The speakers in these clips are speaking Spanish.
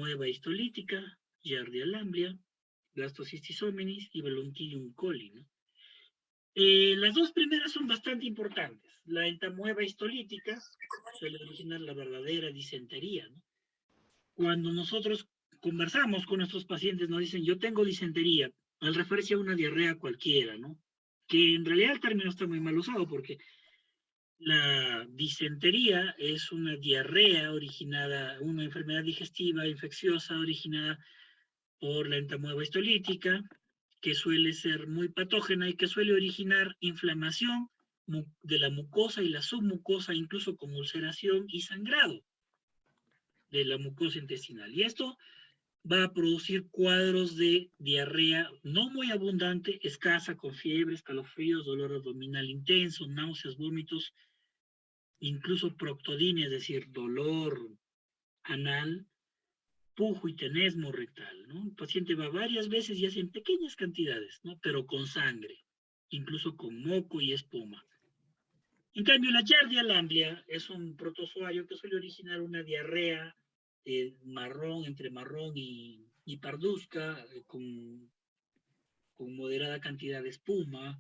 entamoeba histolítica, Giardia lamblia, Blastocystis hominis y Balantidium coli, ¿no? Las dos primeras son bastante importantes. La entamoeba histolítica suele originar la verdadera disentería, ¿no? Cuando nosotros conversamos con nuestros pacientes, nos dicen, yo tengo disentería, al referirse a una diarrea cualquiera, ¿no? Que en realidad el término está muy mal usado porque la disentería es una diarrea originada, una enfermedad digestiva infecciosa originada por la entamoeba histolítica, que suele ser muy patógena y que suele originar inflamación de la mucosa y la submucosa, incluso con ulceración y sangrado de la mucosa intestinal. Y esto va a producir cuadros de diarrea no muy abundante, escasa, con fiebre, escalofríos, dolor abdominal intenso, náuseas, vómitos, incluso proctodinia, es decir, dolor anal, pujo y tenesmo rectal, ¿no? El paciente va varias veces y hace en pequeñas cantidades, ¿no? Pero con sangre, incluso con moco y espuma. En cambio, la Giardia lamblia es un protozoario que suele originar una diarrea marrón, entre marrón y parduzca, con moderada cantidad de espuma,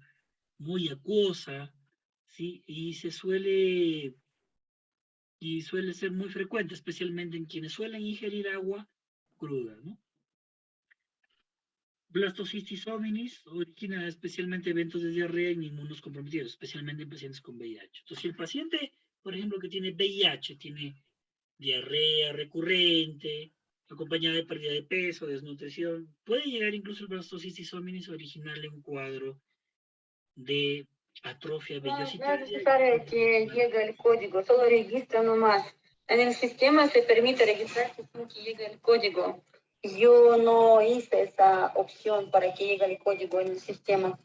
muy acuosa, ¿sí? Y suele ser muy frecuente, especialmente en quienes suelen ingerir agua cruda, ¿no? Blastocystis hominis origina especialmente eventos de diarrea en inmunos comprometidos, especialmente en pacientes con VIH. Entonces, si el paciente, por ejemplo, que tiene VIH, tiene diarrea recurrente, acompañada de pérdida de peso, desnutrición, puede llegar incluso el blastocystis hominis a originarle un cuadro de atrofia No es vellositaria. necesario que llegue el código, solo registra nomás. En el sistema se permite registrar sin que llegue el código. Yo no hice esa opción para que llegue el código en el sistema.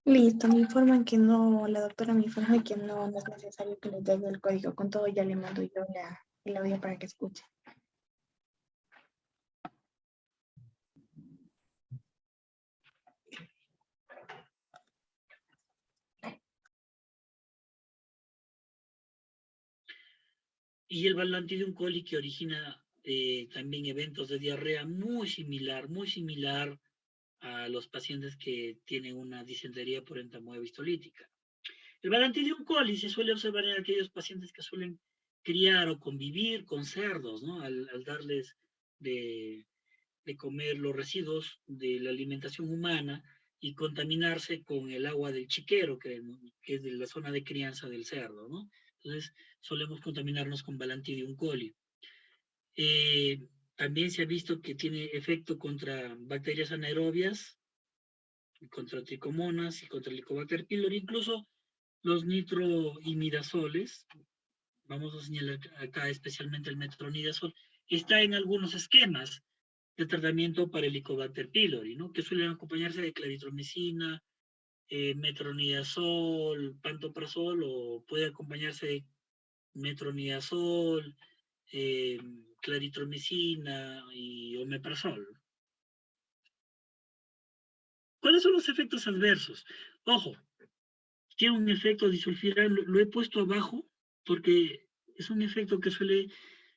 Listo, me informan que no, la doctora me informa que no es necesario que le dé el código. Con todo ya le mando yo el audio para que escuche. Y el Balantidium coli, que origina también eventos de diarrea muy similar a los pacientes que tienen una disentería por entamoeba histolítica. El Balantidium coli se suele observar en aquellos pacientes que suelen criar o convivir con cerdos, ¿no? Al darles de comer los residuos de la alimentación humana y contaminarse con el agua del chiquero, que es de la zona de crianza del cerdo, ¿no? Entonces, solemos contaminarnos con Balantidium coli. También se ha visto que tiene efecto contra bacterias anaerobias, contra tricomonas y contra el Helicobacter pylori, incluso los nitroimidazoles, vamos a señalar acá especialmente el metronidazol, está en algunos esquemas de tratamiento para el Helicobacter pylori, ¿no? Que suelen acompañarse de claritromicina, metronidazol, pantoprazol, o puede acompañarse de metronidazol, claritromicina y omeprazol. ¿Cuáles son los efectos adversos? Ojo, tiene un efecto disulfiram, lo he puesto abajo porque es un efecto que suele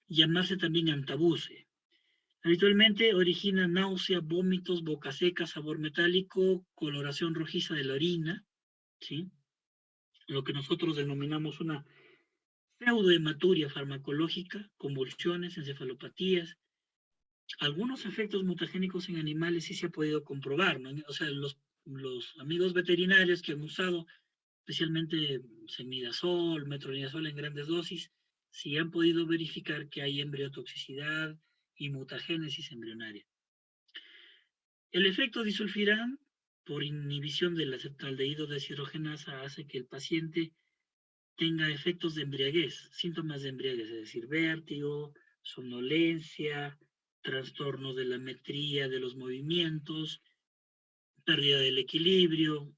llamarse también antabuse. Habitualmente origina náusea, vómitos, boca seca, sabor metálico, coloración rojiza de la orina, ¿sí? Lo que nosotros denominamos una pseudohematuria farmacológica, convulsiones, encefalopatías. Algunos efectos mutagénicos en animales sí se ha podido comprobar, ¿no? O sea, los amigos veterinarios que han usado especialmente semidazol, metronidazol en grandes dosis, sí han podido verificar que hay embriotoxicidad y mutagénesis embrionaria. El efecto disulfiram, por inhibición de la acetaldehído deshidrogenasa, hace que el paciente tenga efectos de embriaguez, síntomas de embriaguez, es decir, vértigo, somnolencia, trastorno de la metría de los movimientos, pérdida del equilibrio,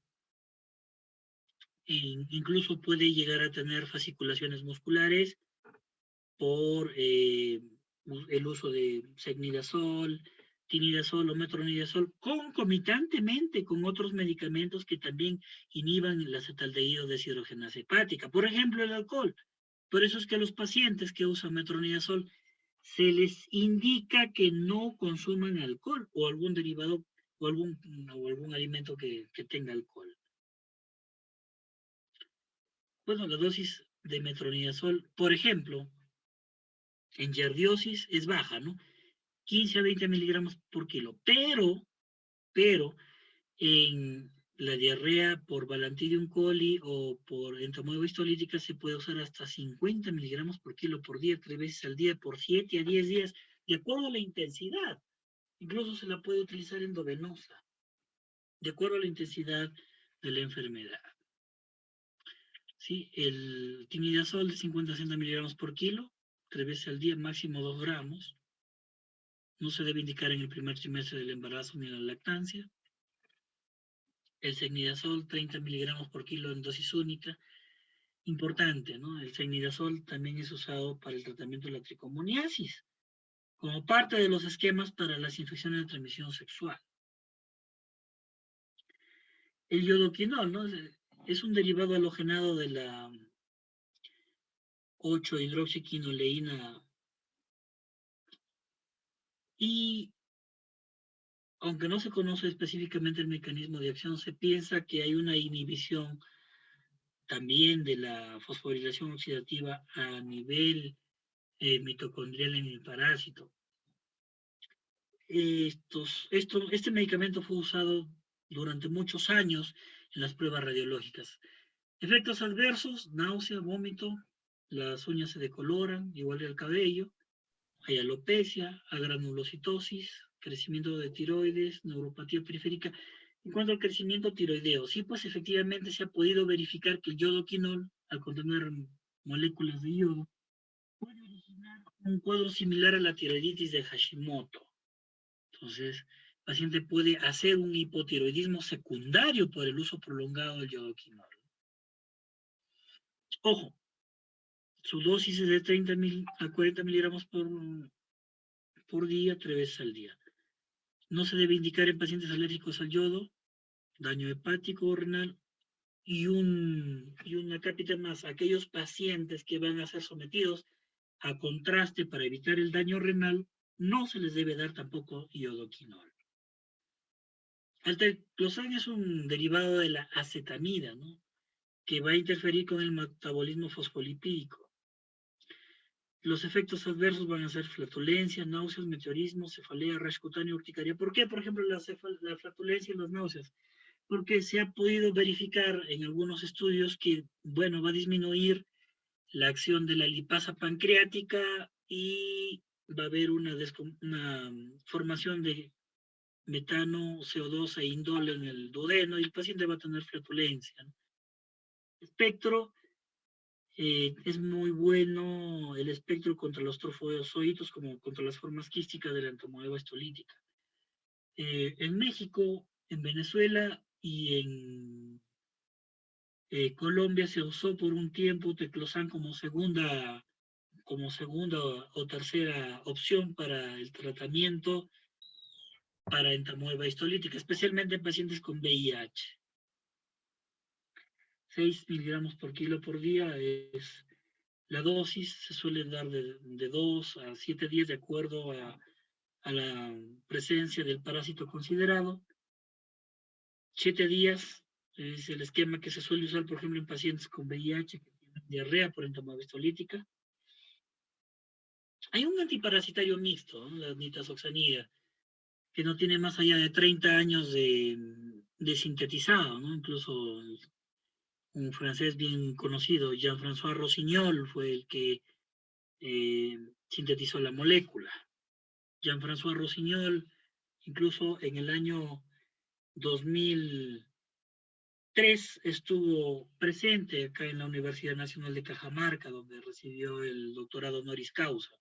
incluso puede llegar a tener fasciculaciones musculares por el uso de secnidazol, tinidazol o metronidazol, concomitantemente con otros medicamentos que también inhiban la acetaldehído deshidrogenasa hepática. Por ejemplo, el alcohol. Por eso es que los pacientes que usan metronidazol se les indica que no consuman alcohol o algún derivado o algún alimento que tenga alcohol. Bueno, la dosis de metronidazol, por ejemplo, en giardiosis es baja, ¿no? 15 a 20 miligramos por kilo, pero en la diarrea por Balantidium coli o por entamoeba histolítica se puede usar hasta 50 miligramos por kilo por día, 3 veces al día, por 7 a 10 días, de acuerdo a la intensidad. Incluso se la puede utilizar endovenosa, de acuerdo a la intensidad de la enfermedad. ¿Sí? El timidazol de 50 a 60 miligramos por kilo, 3 veces al día, máximo 2 gramos. No se debe indicar en el primer trimestre del embarazo ni en la lactancia. El cefnidazol, 30 miligramos por kilo en dosis única. Importante, ¿no? El cefnidazol también es usado para el tratamiento de la tricomoniasis, como parte de los esquemas para las infecciones de transmisión sexual. El iodoquinol, ¿no? Es un derivado halogenado de la 8-hidroxiquinoleína y aunque no se conoce específicamente el mecanismo de acción, se piensa que hay una inhibición también de la fosforilación oxidativa a nivel mitocondrial en el parásito. Este medicamento fue usado durante muchos años en las pruebas radiológicas. Efectos adversos, náusea, vómito, las uñas se decoloran, igual que el cabello, hay alopecia, agranulocitosis, crecimiento de tiroides, neuropatía periférica. En cuanto al crecimiento tiroideo, sí, pues efectivamente se ha podido verificar que el iodoquinol, al contener moléculas de yodo, puede originar un cuadro similar a la tiroiditis de Hashimoto. Entonces, el paciente puede hacer un hipotiroidismo secundario por el uso prolongado del iodoquinol. Ojo, su dosis es de 30 a 40 miligramos por día, 3 veces al día. No se debe indicar en pacientes alérgicos al yodo, daño hepático o renal, y una cápita más, aquellos pacientes que van a ser sometidos a contraste para evitar el daño renal, no se les debe dar tampoco iodoquinol. Altenclosán es un derivado de la acetamida, ¿no? Que va a interferir con el metabolismo fosfolipídico. Los efectos adversos van a ser flatulencia, náuseas, meteorismo, cefalea, rash cutáneo, urticaria. ¿Por qué, por ejemplo, la flatulencia y las náuseas? Porque se ha podido verificar en algunos estudios que, bueno, va a disminuir la acción de la lipasa pancreática y va a haber una formación de metano, CO2 e indol en el duodeno y el paciente va a tener flatulencia, ¿no? Espectro, es muy bueno el espectro contra los trofozoitos como contra las formas quísticas de la entamoeba histolítica. En México, en Venezuela y en Colombia se usó por un tiempo teclosán como segunda o tercera opción para el tratamiento para entamoeba histolítica, especialmente en pacientes con VIH. 6 miligramos por kilo por día es la dosis, se suele dar de 2 a 7 días de acuerdo a la presencia del parásito considerado. 7 días es el esquema que se suele usar, por ejemplo, en pacientes con VIH que tienen diarrea por entamoeba histolítica. Hay un antiparasitario mixto, ¿no? La nitazoxanida, que no tiene más allá de 30 años de sintetizado, ¿no? Incluso un francés bien conocido, Jean-François Rossignol, fue el que sintetizó la molécula. Jean-François Rossignol, incluso en el año 2003, estuvo presente acá en la Universidad Nacional de Cajamarca, donde recibió el doctorado honoris causa.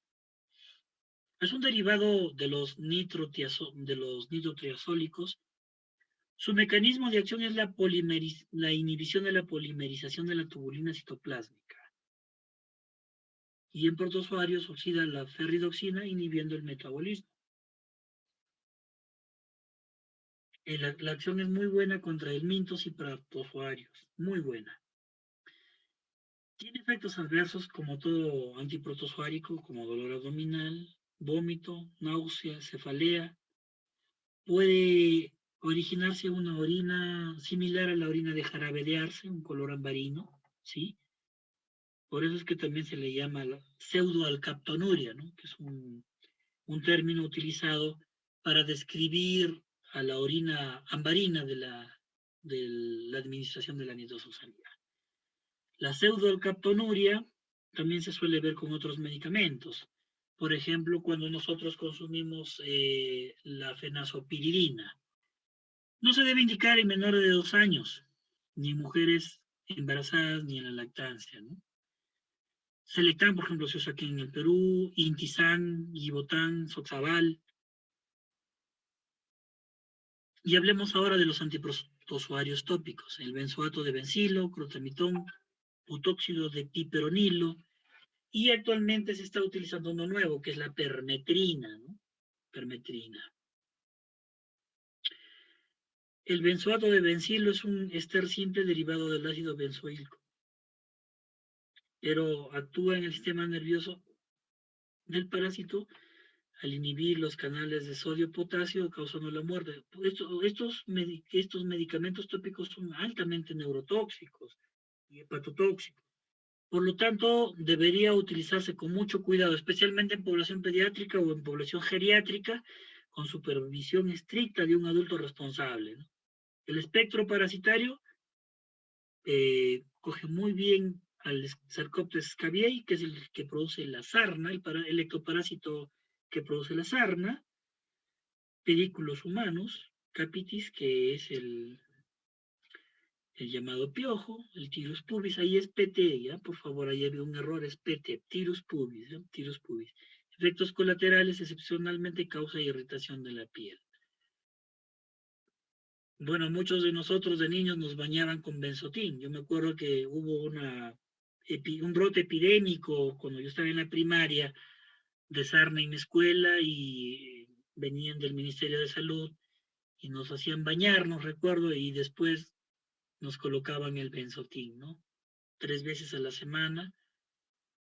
Es un derivado de los nitrotriazólicos. Su mecanismo de acción es la inhibición de la polimerización de la tubulina citoplásmica. Y en protozoarios oxida la ferridoxina inhibiendo el metabolismo. La acción es muy buena contra helmintos y protozoarios, muy buena. Tiene efectos adversos como todo antiprotozoárico, como dolor abdominal, vómito, náusea, cefalea. Puede originarse una orina similar a la orina de jarabe de arce, un color ambarino, ¿sí? Por eso es que también se le llama la pseudoalcaptonuria, ¿no? Que es un término utilizado para describir a la orina ambarina de la administración de la nitrososanidad. La pseudoalcaptonuria también se suele ver con otros medicamentos. Por ejemplo, cuando nosotros consumimos la fenazopiridina. No se debe indicar en menores de 2 años, ni en mujeres embarazadas, ni en la lactancia, ¿no? Selectan, por ejemplo, se usa aquí en el Perú, Intizan, Gibotán, Soxabal. Y hablemos ahora de los antiprotozoarios tópicos, el benzoato de bencilo, crotamitón, butóxido de piperonilo, y actualmente se está utilizando uno nuevo, que es la permetrina, ¿no? Permetrina. El benzoato de bencilo es un éster simple derivado del ácido benzoílico, pero actúa en el sistema nervioso del parásito al inhibir los canales de sodio-potasio, causando la muerte. Estos medicamentos tópicos son altamente neurotóxicos y hepatotóxicos. Por lo tanto, debería utilizarse con mucho cuidado, especialmente en población pediátrica o en población geriátrica, con supervisión estricta de un adulto responsable, ¿no? El espectro parasitario coge muy bien al Sarcoptes scabiei, que es el que produce la sarna, el ectoparásito que produce la sarna, pedículos humanos, capitis, que es el llamado piojo, el tirus pubis, ahí es PT, ¿ya? Por favor, ahí había un error, es PT, tirus pubis, ¿ya? Tirus pubis. Efectos colaterales, excepcionalmente causa irritación de la piel. Bueno, muchos de nosotros de niños nos bañaban con benzotín. Yo me acuerdo que hubo un brote epidémico cuando yo estaba en la primaria de sarna en mi escuela y venían del Ministerio de Salud y nos hacían bañarnos, recuerdo, y después nos colocaban el benzotín, ¿no? 3 veces a la semana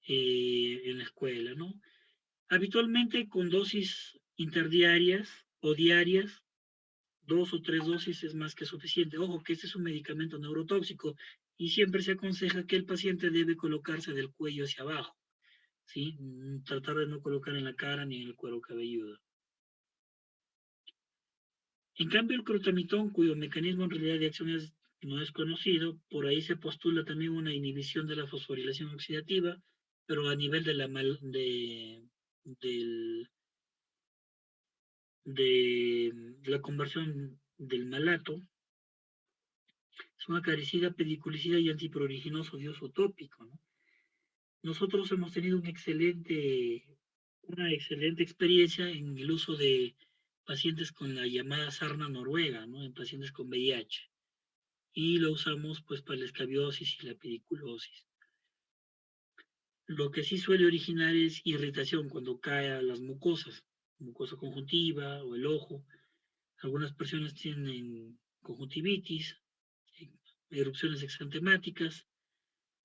en la escuela, ¿no? Habitualmente con dosis interdiarias o diarias, 2 o 3 dosis es más que suficiente. Ojo que este es un medicamento neurotóxico y siempre se aconseja que el paciente debe colocarse del cuello hacia abajo, ¿sí? Tratar de no colocar en la cara ni en el cuero cabelludo. En cambio, el crotamitón, cuyo mecanismo en realidad de acción no es conocido, por ahí se postula también una inhibición de la fosforilación oxidativa, pero a nivel de la conversión del malato. Es una acaricida, pediculicida y antipruriginoso de uso tópico, ¿no? Nosotros hemos tenido una excelente experiencia en el uso de pacientes con la llamada sarna noruega, ¿no? En pacientes con VIH. Y lo usamos pues para la escabiosis y la pediculosis. Lo que sí suele originar es irritación cuando cae a las mucosas, mucosa conjuntiva o el ojo. Algunas personas tienen conjuntivitis, erupciones exantemáticas,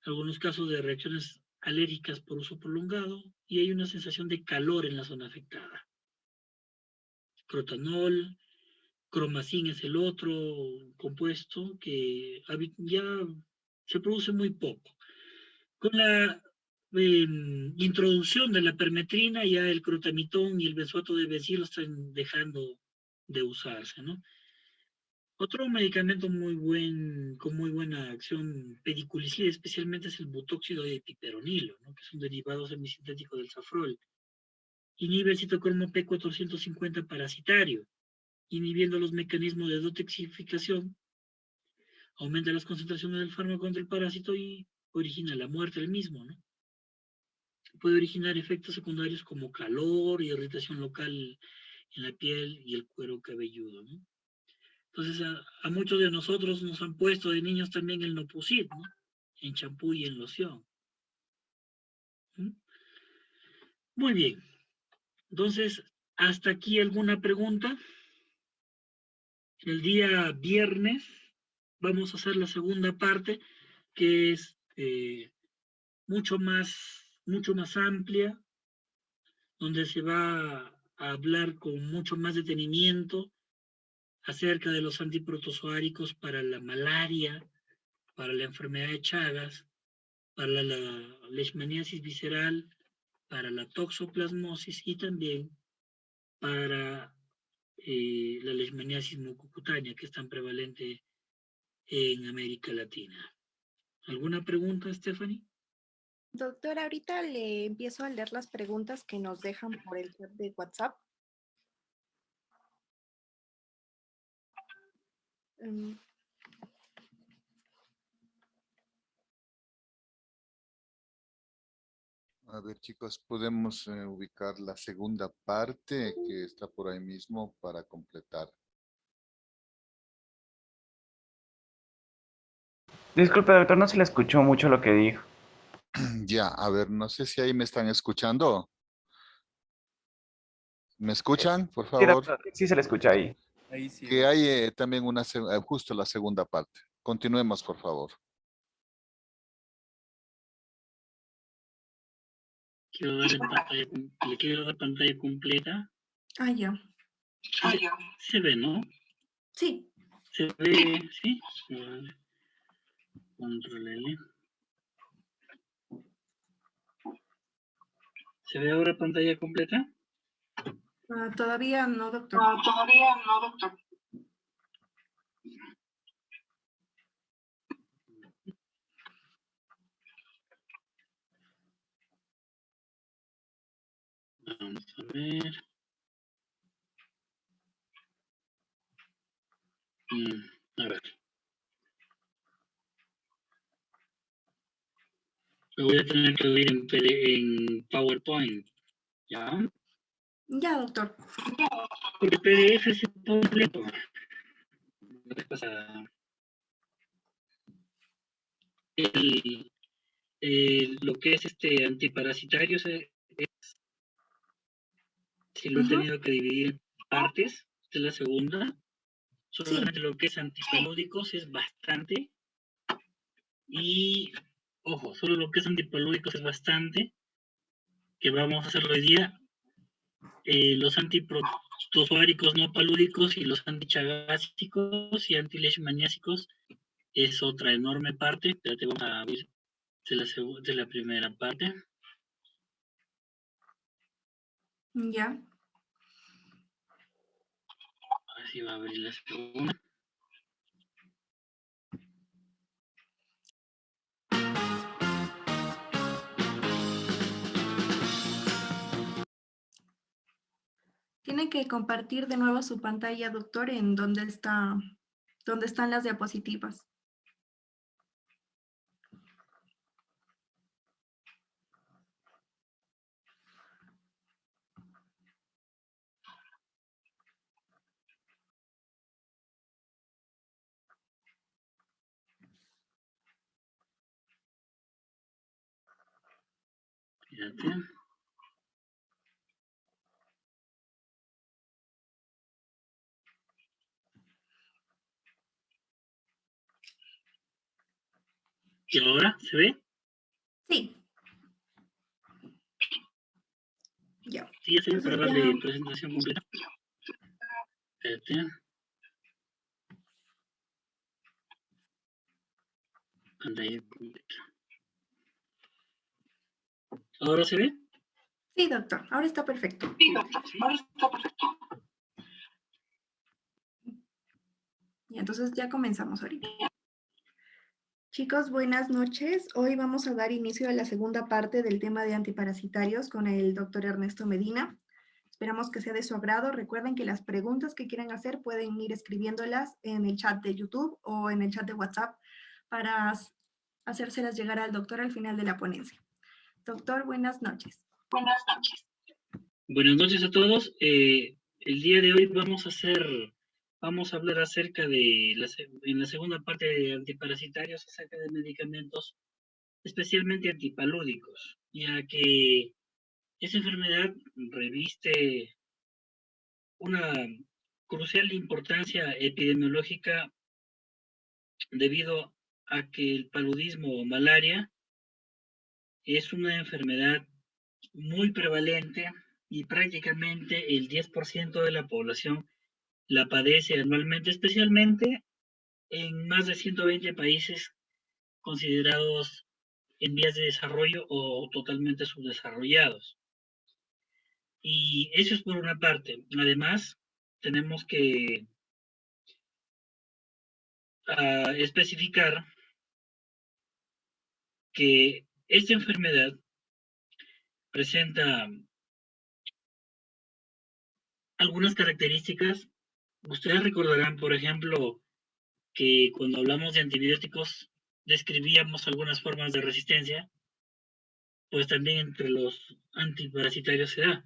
algunos casos de reacciones alérgicas por uso prolongado y hay una sensación de calor en la zona afectada. Crotanol, cromacin es el otro compuesto que ya se produce muy poco. Con la introducción de la permetrina ya el crotamitón y el benzoato de bencilo están dejando de usarse, ¿no? Otro medicamento con muy buena acción pediculicida especialmente es el butóxido de piperonilo, ¿no? Que es un derivado semisintético del safrol. Inhibe el citocromo P450 parasitario, inhibiendo los mecanismos de detoxificación, aumenta las concentraciones del fármaco contra el parásito y origina la muerte del mismo, ¿no? Puede originar efectos secundarios como calor y irritación local en la piel y el cuero cabelludo, ¿no? Entonces, a muchos de nosotros nos han puesto de niños también el Nopusit, ¿no? En champú y en loción. ¿Mm? Muy bien. Entonces, ¿hasta aquí alguna pregunta? El día viernes vamos a hacer la segunda parte, que es mucho más amplia. donde se va a hablar con mucho más detenimiento acerca de los antiprotozoáricos para la malaria, para la enfermedad de Chagas, para la leishmaniasis visceral, para la toxoplasmosis y también para la leishmaniasis mucocutánea, que es tan prevalente en América Latina. ¿Alguna pregunta, Stephanie? Doctor, ahorita le empiezo a leer las preguntas que nos dejan por el chat de WhatsApp. A ver, chicos, podemos ubicar la segunda parte que está por ahí mismo para completar. Disculpe, doctor, no se le escuchó mucho lo que dijo. Ya, a ver, no sé si ahí me están escuchando. ¿Me escuchan, por Sí, favor? doctor, sí se le escucha ahí. Ahí sí. Que hay también justo la segunda parte. Continuemos, por favor. Le quiero dar pantalla completa. Ah, ya. Se ve, ¿no? Sí. Se ve, ¿sí? Vale. Control L. ¿Se ve ahora pantalla completa? Todavía no, doctor. Vamos a ver. A ver. Lo voy a tener que abrir en PowerPoint. ¿Ya? Ya, doctor. Porque PDF es completo. ¿Qué pasa? Lo que es antiparasitario si lo he tenido que dividir en partes, esta es la segunda. Solamente lo que es antipalúdicos es bastante. Y, ojo, solo lo que es antipalúdicos es bastante. Que vamos a hacerlo hoy día. Los antiprotozoáricos no palúdicos y los antichagásicos y antileishmaniásicos es otra enorme parte. Espérate, vamos a abrir de la primera parte. Ya. Así va a abrir la segunda. Tiene que compartir de nuevo su pantalla, doctor, en donde están las diapositivas. Fíjate. ¿Y ahora se ve? Sí. Ya. Sí, ya se ve para darle presentación completa. Espérate. Pantalla completa. ¿Ahora se ve? Sí, doctor. Ahora está perfecto. Y entonces ya comenzamos ahorita. Chicos, buenas noches. Hoy vamos a dar inicio a la segunda parte del tema de antiparasitarios con el doctor Ernesto Medina. Esperamos que sea de su agrado. Recuerden que las preguntas que quieran hacer pueden ir escribiéndolas en el chat de YouTube o en el chat de WhatsApp para hacérselas llegar al doctor al final de la ponencia. Doctor, buenas noches. Buenas noches a todos. El día de hoy vamos a hablar acerca de, en la segunda parte de antiparasitarios, acerca de medicamentos especialmente antipalúdicos, ya que esa enfermedad reviste una crucial importancia epidemiológica debido a que el paludismo o malaria es una enfermedad muy prevalente y prácticamente el 10% de la población la padece anualmente, especialmente en más de 120 países considerados en vías de desarrollo o totalmente subdesarrollados. Y eso es por una parte. Además, tenemos que especificar que esta enfermedad presenta algunas características. Ustedes recordarán, por ejemplo, que cuando hablamos de antibióticos describíamos algunas formas de resistencia, pues también entre los antiparasitarios se da.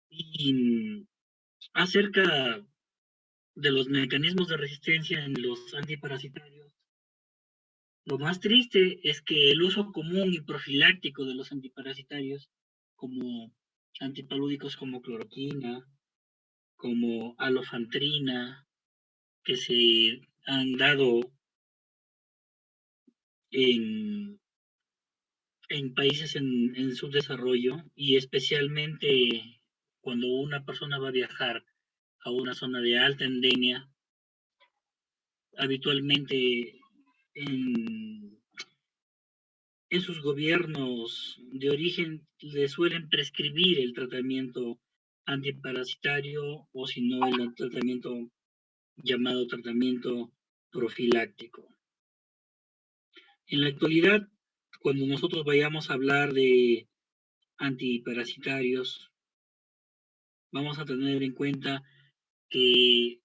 Y acerca de los mecanismos de resistencia en los antiparasitarios, lo más triste es que el uso común y profiláctico de los antiparasitarios, como antipalúdicos como cloroquina, como alofantrina, que se han dado en países en subdesarrollo, y especialmente cuando una persona va a viajar a una zona de alta endemia, habitualmente en sus gobiernos de origen le suelen prescribir el tratamiento antiparasitario, o si no el tratamiento llamado tratamiento profiláctico. En la actualidad, cuando nosotros vayamos a hablar de antiparasitarios, vamos a tener en cuenta que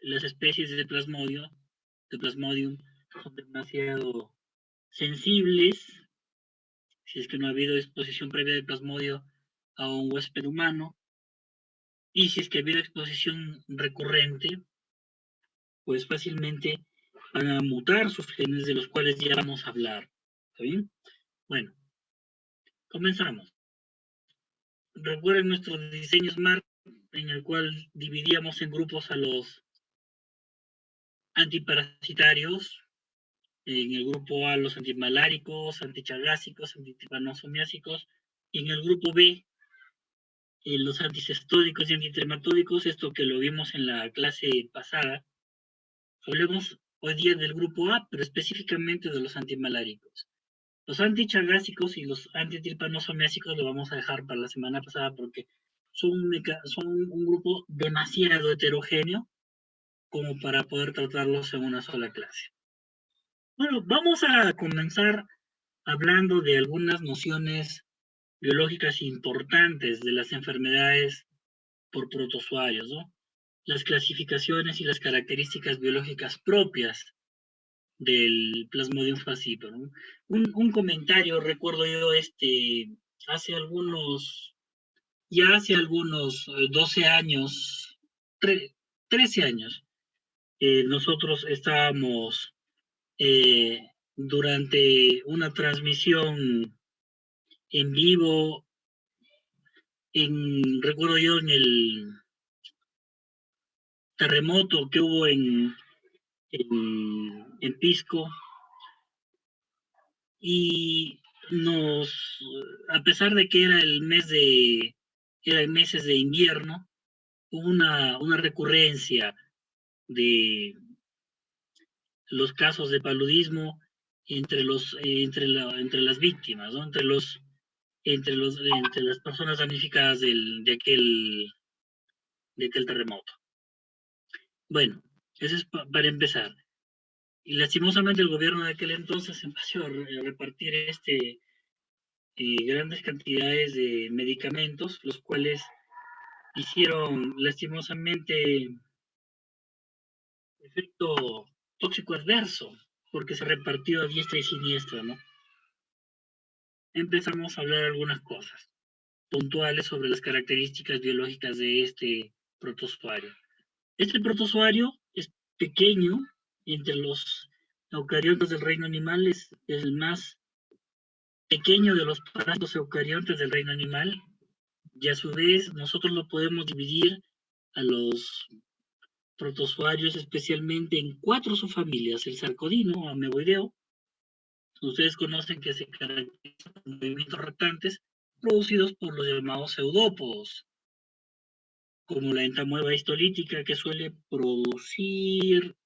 las especies de Plasmodium son demasiado sensibles si es que no ha habido exposición previa de Plasmodio a un huésped humano, y si es que ha habido exposición recurrente, pues fácilmente van a mutar sus genes, de los cuales ya vamos a hablar. ¿Está bien? Bueno, comenzamos. Recuerden nuestro diseño SMART, en el cual dividíamos en grupos a los antiparasitarios. En el grupo A los antimaláricos, antichagásicos, antitipanosomiásicos, y en el grupo B los anticestódicos y antitrematúdicos, esto que lo vimos en la clase pasada. Hablemos hoy día del grupo A, pero específicamente de los antimaláricos. Los antichagásicos y los antitipanosomiásicos lo vamos a dejar para la semana pasada porque son un grupo demasiado heterogéneo como para poder tratarlos en una sola clase. Bueno, vamos a comenzar hablando de algunas nociones biológicas importantes de las enfermedades por protozoarios, ¿no? Las clasificaciones y las características biológicas propias del Plasmodium falciparum, ¿no? Un comentario, recuerdo yo, hace algunos 12 años, 13 años, nosotros estábamos durante una transmisión en vivo, recuerdo yo, en el terremoto que hubo en Pisco, y a pesar de que era meses de invierno, hubo una recurrencia de los casos de paludismo entre las víctimas, ¿no? entre las personas damnificadas de aquel terremoto. Bueno, eso es para empezar. Y lastimosamente el gobierno de aquel entonces empezó a repartir grandes cantidades de medicamentos, los cuales hicieron lastimosamente efecto tóxico adverso, porque se repartió a diestra y siniestra, ¿no? Empezamos a hablar algunas cosas puntuales sobre las características biológicas de este protozoario. Este protozoario es pequeño, entre los eucariontes del reino animal es el más pequeño de los parásitos eucariontes del reino animal, y a su vez nosotros lo podemos dividir a los protozoarios especialmente en 4 subfamilias: el sarcodino, ameboideo. Ustedes conocen que se caracteriza por movimientos rotantes, producidos por los llamados pseudópodos, como la entamueba histolítica, que suele producir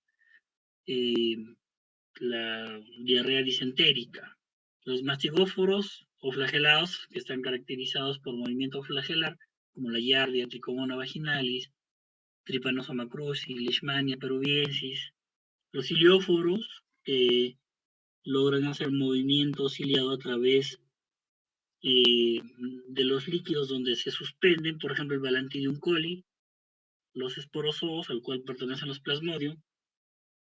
la diarrea disentérica. Los mastigóforos o flagelados, que están caracterizados por movimiento flagelar, como la Giardia, Trichomona vaginalis, Trypanosoma cruzi, Leishmania peruviensis. Los cilióforos, que logran hacer movimiento ciliado a través de los líquidos donde se suspenden, por ejemplo, el Balantidium coli, los esporozoos, al cual pertenecen los Plasmodium,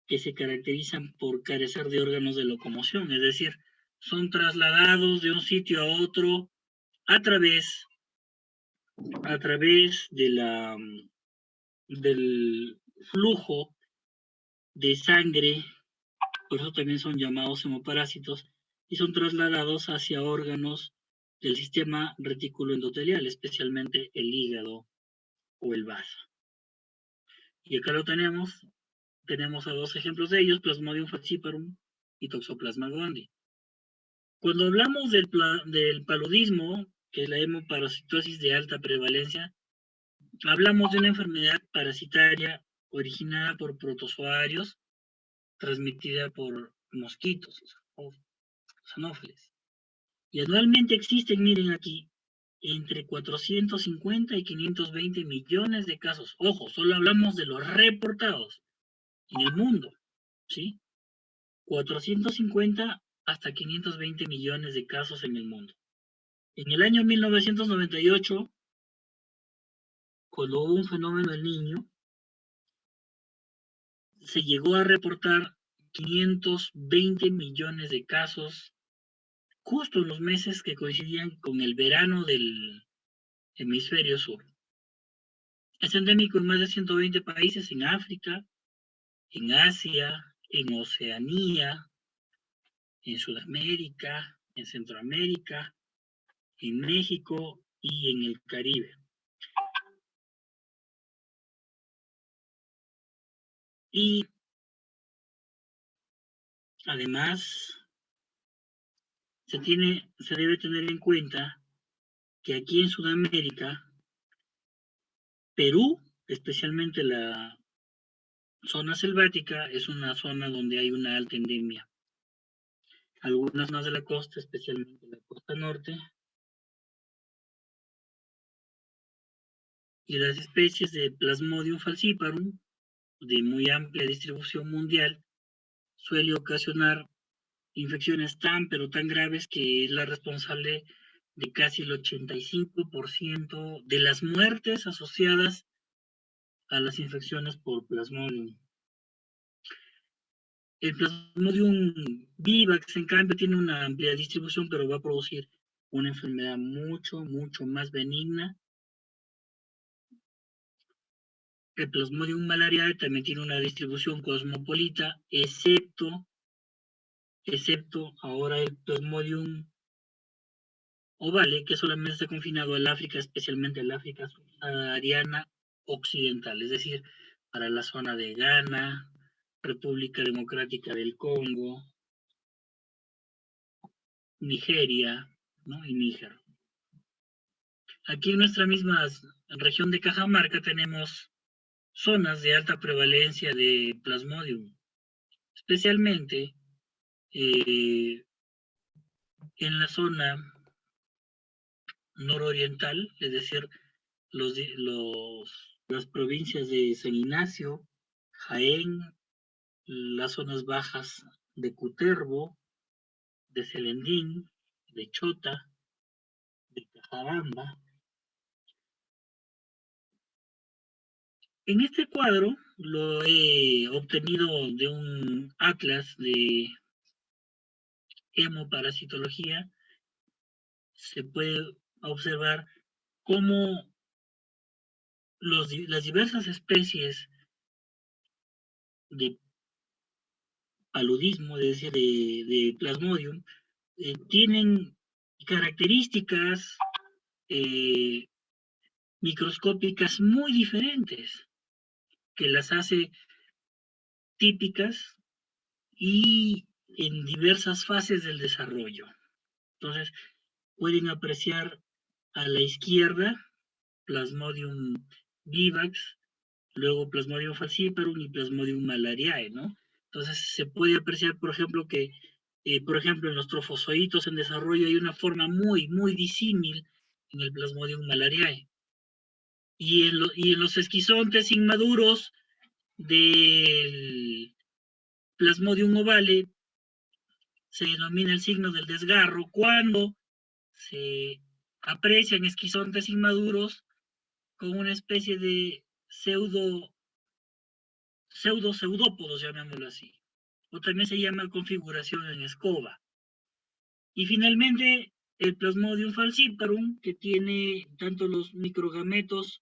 que se caracterizan por carecer de órganos de locomoción, es decir, son trasladados de un sitio a otro a través del flujo de sangre, por eso también son llamados hemoparásitos, y son trasladados hacia órganos del sistema retículo endotelial, especialmente el hígado o el vaso. Y acá lo tenemos a dos ejemplos de ellos, Plasmodium falciparum y Toxoplasma gondii. Cuando hablamos del paludismo, que es la hemoparasitosis de alta prevalencia, hablamos de una enfermedad parasitaria originada por protozoarios, transmitida por mosquitos o anófeles. Y anualmente existen, miren aquí, entre 450 y 520 millones de casos. Ojo, solo hablamos de los reportados en el mundo, ¿sí? 450 hasta 520 millones de casos en el mundo. En el año 1998, cuando hubo un fenómeno del Niño, se llegó a reportar 520 millones de casos justo en los meses que coincidían con el verano del hemisferio sur. Es endémico en más de 120 países en África, en Asia, en Oceanía, en Sudamérica, en Centroamérica, en México y en el Caribe. Y además se debe tener en cuenta que aquí en Sudamérica, Perú, especialmente la zona selvática, es una zona donde hay una alta endemia. Algunas zonas de la costa, especialmente la costa norte, y las especies de Plasmodium falciparum, de muy amplia distribución mundial, suele ocasionar infecciones pero tan graves que es la responsable de casi el 85% de las muertes asociadas a las infecciones por Plasmodium. El Plasmodium vivax, en cambio, tiene una amplia distribución, pero va a producir una enfermedad mucho más benigna. El Plasmodium malariae también tiene una distribución cosmopolita, excepto ahora el Plasmodium ovale, que solamente está confinado al África, especialmente al África subsahariana occidental, es decir, para la zona de Ghana, República Democrática del Congo, Nigeria, ¿no? Y Níger. Aquí en nuestra misma región de Cajamarca tenemos zonas de alta prevalencia de Plasmodium, especialmente en la zona nororiental, es decir, las provincias de San Ignacio, Jaén, las zonas bajas de Cutervo, de Celendín, de Chota, de Cajaramba. En este cuadro lo he obtenido de un atlas de hemoparasitología. Se puede observar cómo las diversas especies de paludismo, es decir, de Plasmodium, tienen características microscópicas muy diferentes, que las hace típicas y en diversas fases del desarrollo. Entonces, pueden apreciar a la izquierda, Plasmodium vivax, luego Plasmodium falciparum y Plasmodium malariae, ¿no? Entonces se puede apreciar, por ejemplo, que, por ejemplo, en los trofozoitos en desarrollo hay una forma muy, muy disímil en el Plasmodium malariae. Y en los esquizontes inmaduros del Plasmodium ovale se denomina el signo del desgarro cuando se aprecian esquizontes inmaduros con una especie de pseudópodos, llamémoslo así. O también se llama configuración en escoba. Y finalmente, el Plasmodium falciparum, que tiene tanto los microgametos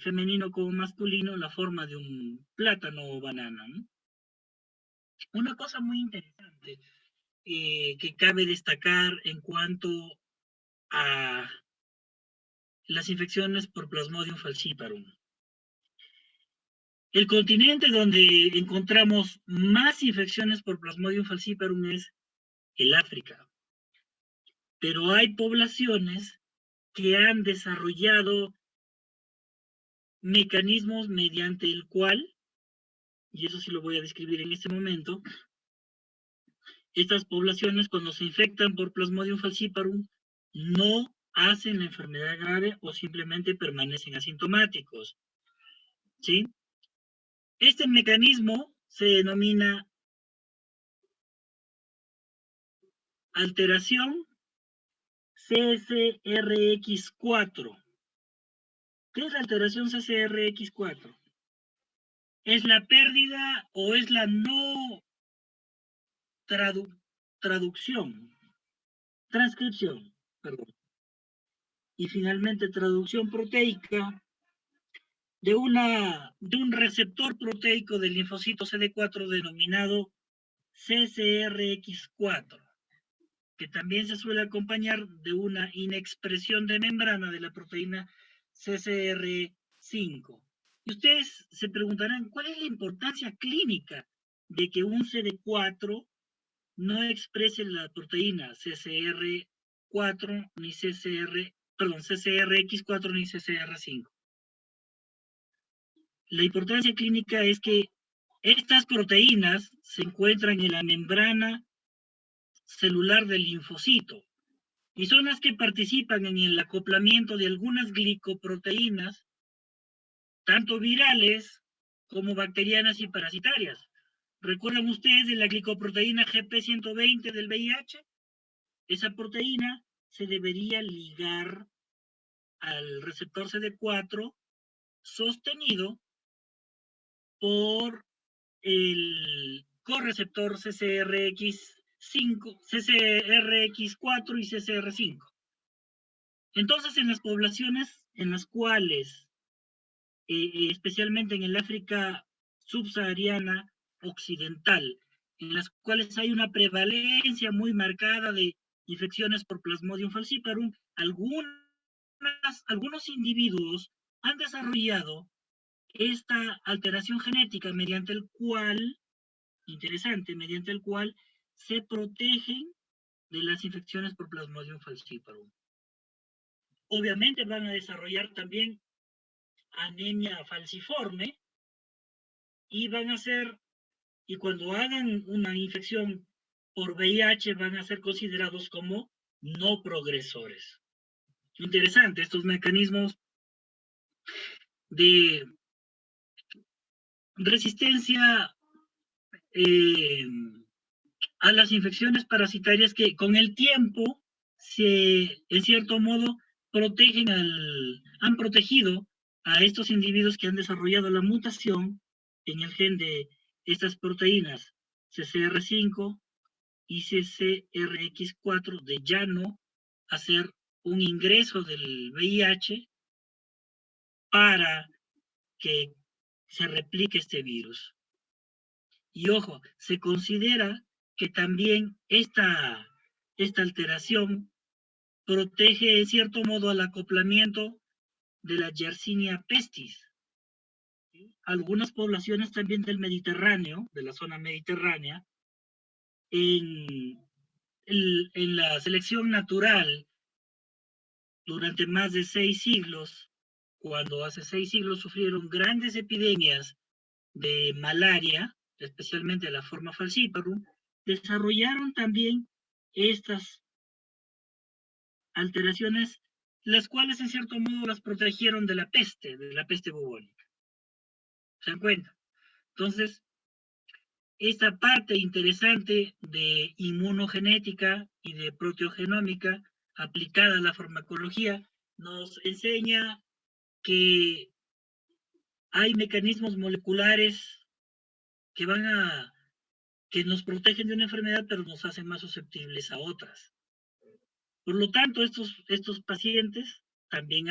femenino como masculino, la forma de un plátano o banana, ¿no? Una cosa muy interesante que cabe destacar en cuanto a las infecciones por Plasmodium falciparum. El continente donde encontramos más infecciones por Plasmodium falciparum es el África. Pero hay poblaciones que han desarrollado mecanismos mediante el cual, y eso sí lo voy a describir en este momento, estas poblaciones cuando se infectan por Plasmodium falciparum no hacen la enfermedad grave o simplemente permanecen asintomáticos, ¿sí? Este mecanismo se denomina alteración CCRX4. ¿Qué es la alteración CCRX4? Es la pérdida o es la no transcripción, perdón. Y finalmente traducción proteica de un receptor proteico del linfocito CD4 denominado CCRX4, que también se suele acompañar de una inexpresión de membrana de la proteína CCR5. Y ustedes se preguntarán, ¿cuál es la importancia clínica de que un CD4 no exprese la proteína CCR4 ni CCRX4 ni CCR5? La importancia clínica es que estas proteínas se encuentran en la membrana celular del linfocito y son las que participan en el acoplamiento de algunas glicoproteínas, tanto virales como bacterianas y parasitarias. ¿Recuerdan ustedes de la glicoproteína GP120 del VIH? Esa proteína se debería ligar al receptor CD4 sostenido por el correceptor CCRX4 y CCR5. Entonces, en las poblaciones en las cuales, especialmente en el África subsahariana occidental, en las cuales hay una prevalencia muy marcada de infecciones por Plasmodium falciparum, algunos individuos han desarrollado esta alteración genética mediante el cual, interesante, mediante el cual se protegen de las infecciones por Plasmodium falciparum. Obviamente van a desarrollar también anemia falciforme y cuando hagan una infección por VIH van a ser considerados como no progresores. Interesante, estos mecanismos de resistencia a las infecciones parasitarias que con el tiempo en cierto modo, han protegido a estos individuos que han desarrollado la mutación en el gen de estas proteínas CCR5 y CCRX4 de ya no hacer un ingreso del VIH para que se replique este virus. Y ojo, se considera que también esta alteración protege en cierto modo al acoplamiento de la Yersinia pestis. Algunas poblaciones también del Mediterráneo, de la zona mediterránea, en la selección natural durante más de 6 siglos, cuando hace 6 siglos sufrieron grandes epidemias de malaria, especialmente la forma falciparum, desarrollaron también estas alteraciones, las cuales en cierto modo las protegieron de la peste bubónica. ¿Se dan cuenta? Entonces, esta parte interesante de inmunogenética y de proteogenómica aplicada a la farmacología nos enseña que hay mecanismos moleculares que que nos protegen de una enfermedad, pero nos hacen más susceptibles a otras. Por lo tanto, estos pacientes también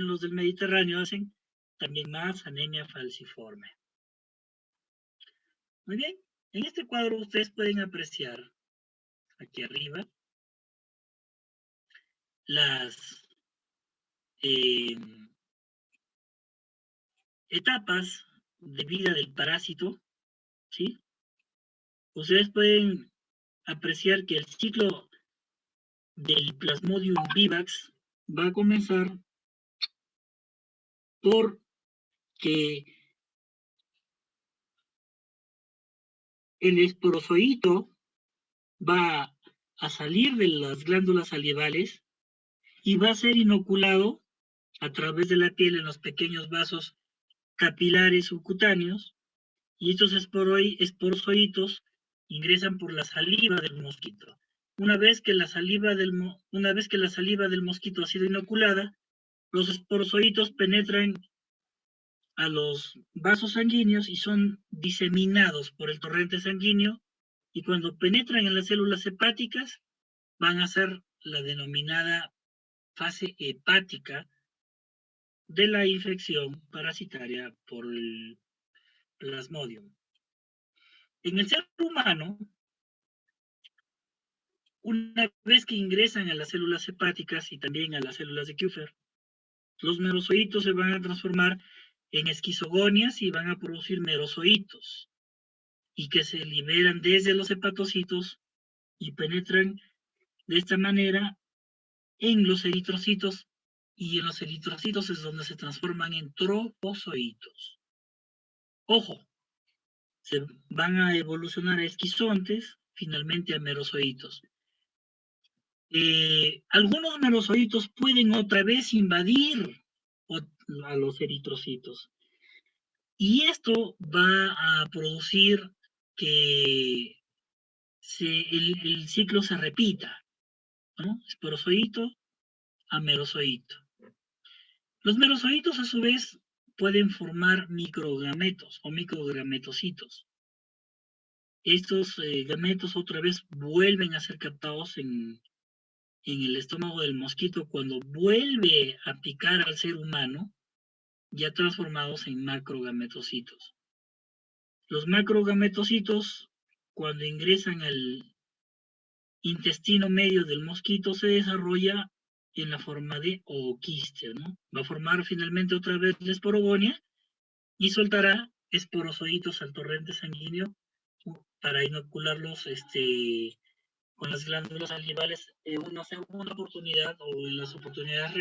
los del Mediterráneo hacen también más anemia falciforme. Muy bien, en este cuadro ustedes pueden apreciar aquí arriba las etapas de vida del parásito, ¿sí? Ustedes pueden apreciar que el ciclo del Plasmodium vivax va a comenzar porque el esporozoito va a salir de las glándulas salivales y va a ser inoculado a través de la piel en los pequeños vasos capilares subcutáneos, y estos esporozoitos ingresan por la saliva del mosquito. Una vez que la saliva del mosquito ha sido inoculada, los esporozoitos penetran a los vasos sanguíneos y son diseminados por el torrente sanguíneo, y cuando penetran en las células hepáticas van a ser la denominada fase hepática de la infección parasitaria por el Plasmodium. En el ser humano, una vez que ingresan a las células hepáticas y también a las células de Kupffer, los merozoitos se van a transformar en esquizogonias y van a producir merozoitos, y que se liberan desde los hepatocitos y penetran de esta manera en los eritrocitos, y en los eritrocitos es donde se transforman en trofozoitos. Ojo, se van a evolucionar a esquizontes, finalmente a merozoitos. Algunos merozoitos pueden otra vez invadir a los eritrocitos, y esto va a producir que el ciclo se repita, ¿no? Esporozoito a merozoito. Los merozoitos, a su vez, pueden formar microgametos o microgametocitos. Estos gametos otra vez vuelven a ser captados en el estómago del mosquito cuando vuelve a picar al ser humano, ya transformados en macrogametocitos. Los macrogametocitos, cuando ingresan al intestino medio del mosquito, se desarrolla en la forma de ooquiste, ¿no? Va a formar finalmente otra vez la esporogonia y soltará esporozoitos al torrente sanguíneo para inocularlos con las glándulas salivales en una segunda oportunidad o en las oportunidades